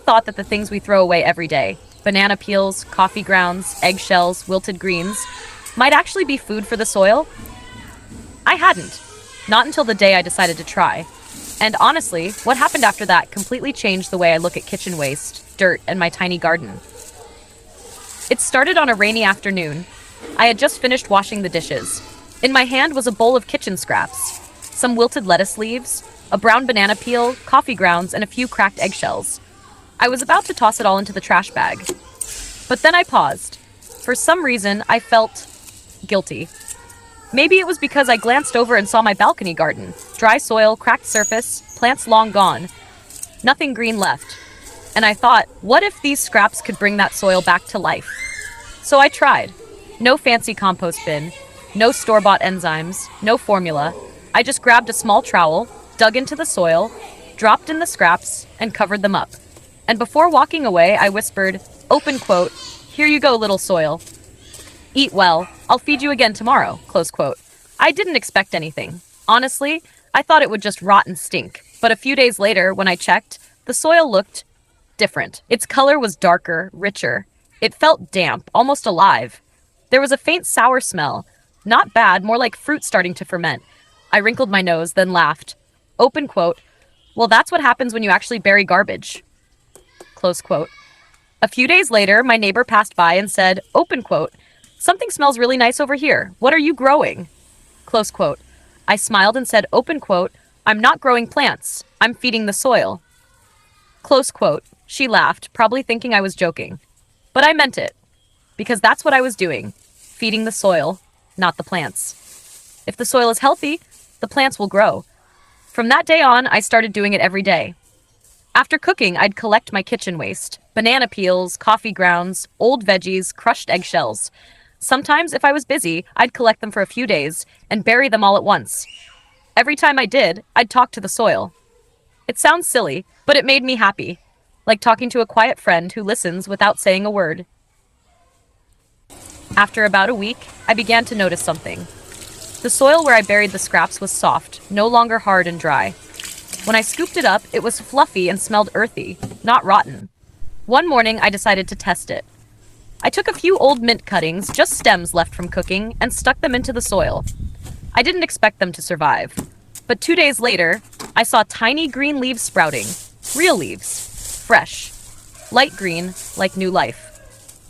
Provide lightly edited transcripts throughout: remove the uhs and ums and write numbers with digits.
thought that the things we throw away every day, banana peels, coffee grounds, eggshells, wilted greens, might actually be food for the soil? I hadn't. Not until the day I decided to try. And honestly, what happened after that completely changed the way I look at kitchen waste, dirt, and my tiny garden. It started on a rainy afternoon. I had just finished washing the dishes. In my hand was a bowl of kitchen scraps, some wilted lettuce leaves, a brown banana peel, coffee grounds, and a few cracked eggshells. I was about to toss it all into the trash bag. But then I paused. For some reason, I felt guilty. Maybe it was because I glanced over and saw my balcony garden. Dry soil, cracked surface, plants long gone. Nothing green left. And I thought, what if these scraps could bring that soil back to life? So I tried. No fancy compost bin, no store-bought enzymes, no formula. I just grabbed a small trowel, dug into the soil, dropped in the scraps, and covered them up. And before walking away, I whispered, open quote, "Here you go, little soil. Eat well. I'll feed you again tomorrow," close quote. I didn't expect anything. Honestly, I thought it would just rot and stink. But a few days later, when I checked, the soil looked different. Its color was darker, richer. It felt damp, almost alive. There was a faint sour smell. Not bad, more like fruit starting to ferment. I wrinkled my nose, then laughed. Open quote, "Well, that's what happens when you actually bury garbage." Close quote. A few days later, my neighbor passed by and said, open quote, "Something smells really nice over here. What are you growing?" Close quote. I smiled and said, open quote, "I'm not growing plants. I'm feeding the soil." Close quote. She laughed, probably thinking I was joking. But I meant it, because that's what I was doing, feeding the soil, not the plants. If the soil is healthy, the plants will grow. From that day on, I started doing it every day. After cooking, I'd collect my kitchen waste, banana peels, coffee grounds, old veggies, crushed eggshells. Sometimes, if I was busy, I'd collect them for a few days and bury them all at once. Every time I did, I'd talk to the soil. It sounds silly, but it made me happy, like talking to a quiet friend who listens without saying a word. After about a week, I began to notice something. The soil where I buried the scraps was soft, no longer hard and dry. When I scooped it up, it was fluffy and smelled earthy, not rotten. One morning, I decided to test it. I took a few old mint cuttings, just stems left from cooking, and stuck them into the soil. I didn't expect them to survive. But 2 days later, I saw tiny green leaves sprouting. Real leaves. Fresh. Light green, like new life.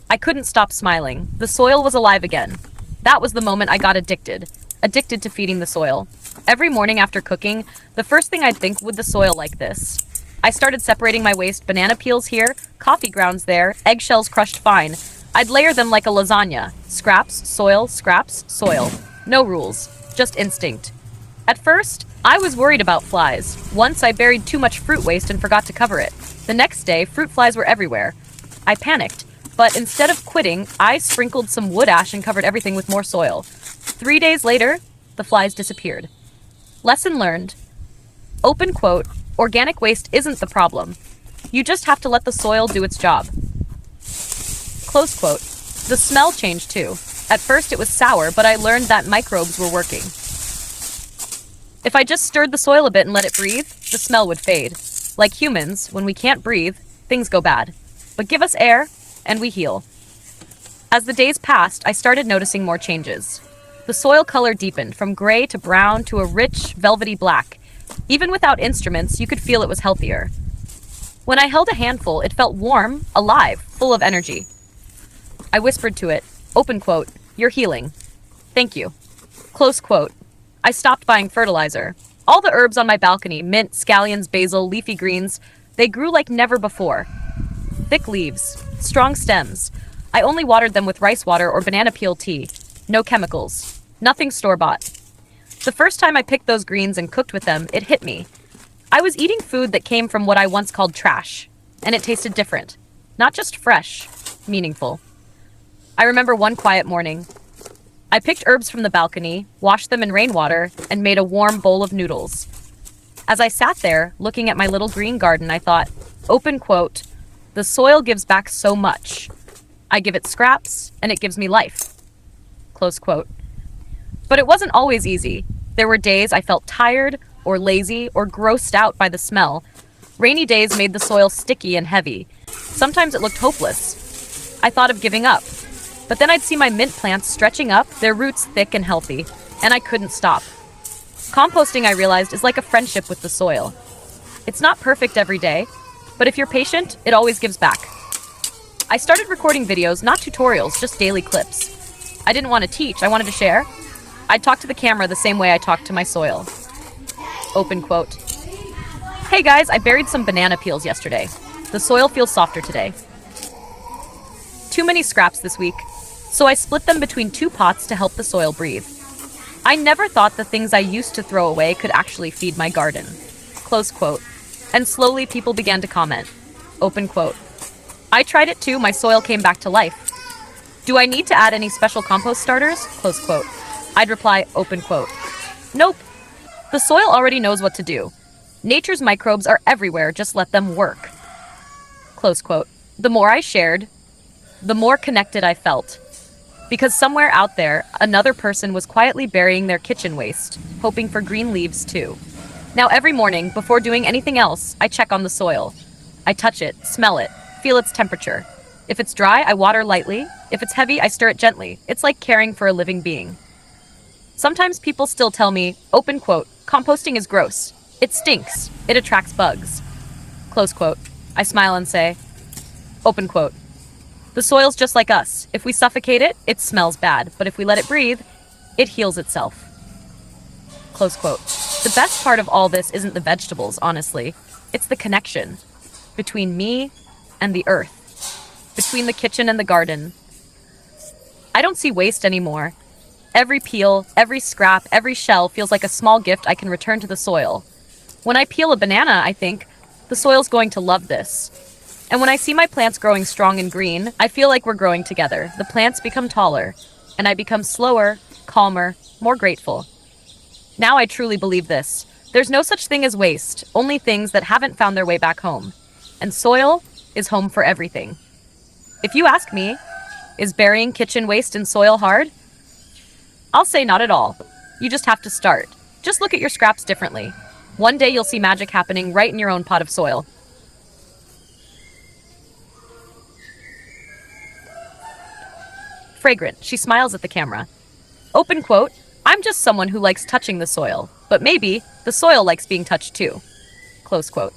I couldn't stop smiling. The soil was alive again. That was the moment I got addicted. Addicted to feeding the soil. Every morning after cooking, the first thing I'd think, would the soil like this? I started separating my waste, banana peels here, coffee grounds there, eggshells crushed fine. I'd layer them like a lasagna. Scraps, soil, scraps, soil. No rules, just instinct. At first, I was worried about flies. Once I buried too much fruit waste and forgot to cover it. The next day, fruit flies were everywhere. I panicked, but instead of quitting, I sprinkled some wood ash and covered everything with more soil. 3 days later, the flies disappeared. Lesson learned. Open quote, "Organic waste isn't the problem. You just have to let the soil do its job." Close quote. The smell changed too. At first it was sour, but I learned that microbes were working. If I just stirred the soil a bit and let it breathe, the smell would fade. Like humans, when we can't breathe, things go bad. But give us air, and we heal. As the days passed, I started noticing more changes. The soil color deepened from gray to brown to a rich, velvety black. Even without instruments, you could feel it was healthier. When I held a handful, it felt warm, alive, full of energy. I whispered to it, open quote, "You're healing. Thank you." Close quote. I stopped buying fertilizer. All the herbs on my balcony, mint, scallions, basil, leafy greens, they grew like never before. Thick leaves, strong stems. I only watered them with rice water or banana peel tea. No chemicals. Nothing store-bought. The first time I picked those greens and cooked with them, it hit me. I was eating food that came from what I once called trash, and it tasted different. Not just fresh, meaningful. I remember one quiet morning. I picked herbs from the balcony, washed them in rainwater, and made a warm bowl of noodles. As I sat there, looking at my little green garden, I thought, open quote, "The soil gives back so much. I give it scraps, and it gives me life." Close quote. But it wasn't always easy. There were days I felt tired, or lazy, or grossed out by the smell. Rainy days made the soil sticky and heavy. Sometimes it looked hopeless. I thought of giving up. But then I'd see my mint plants stretching up, their roots thick and healthy, and I couldn't stop. Composting, I realized, is like a friendship with the soil. It's not perfect every day, but if you're patient, it always gives back. I started recording videos, not tutorials, just daily clips. I didn't want to teach, I wanted to share. I'd talk to the camera the same way I talk to my soil. Open quote. Hey guys, I buried some banana peels yesterday. The soil feels softer today. Too many scraps this week, so I split them between 2 pots to help the soil breathe. I never thought the things I used to throw away could actually feed my garden. Close quote. And slowly people began to comment. Open quote. I tried it too, my soil came back to life. Do I need to add any special compost starters? Close quote. I'd reply, open quote. Nope. The soil already knows what to do. Nature's microbes are everywhere, just let them work. Close quote. The more I shared, the more connected I felt. Because somewhere out there, another person was quietly burying their kitchen waste, hoping for green leaves too. Now every morning, before doing anything else, I check on the soil. I touch it, smell it, feel its temperature. If it's dry, I water lightly. If it's heavy, I stir it gently. It's like caring for a living being. Sometimes people still tell me, open quote, composting is gross. It stinks. It attracts bugs. Close quote. I smile and say, open quote. The soil's just like us. If we suffocate it, it smells bad. But if we let it breathe, it heals itself. Close quote. The best part of all this isn't the vegetables, honestly. It's the connection between me and the earth, between the kitchen and the garden. I don't see waste anymore. Every peel, every scrap, every shell feels like a small gift I can return to the soil. When I peel a banana, I think, the soil's going to love this. And when I see my plants growing strong and green, I feel like we're growing together. The plants become taller, and I become slower, calmer, more grateful. Now I truly believe this. There's no such thing as waste, only things that haven't found their way back home. And soil is home for everything. If you ask me, is burying kitchen waste in soil hard? I'll say not at all. You just have to start. Just look at your scraps differently. One day you'll see magic happening right in your own pot of soil. Fragrant, she smiles at the camera. Open quote, I'm just someone who likes touching the soil, but maybe the soil likes being touched too. Close quote.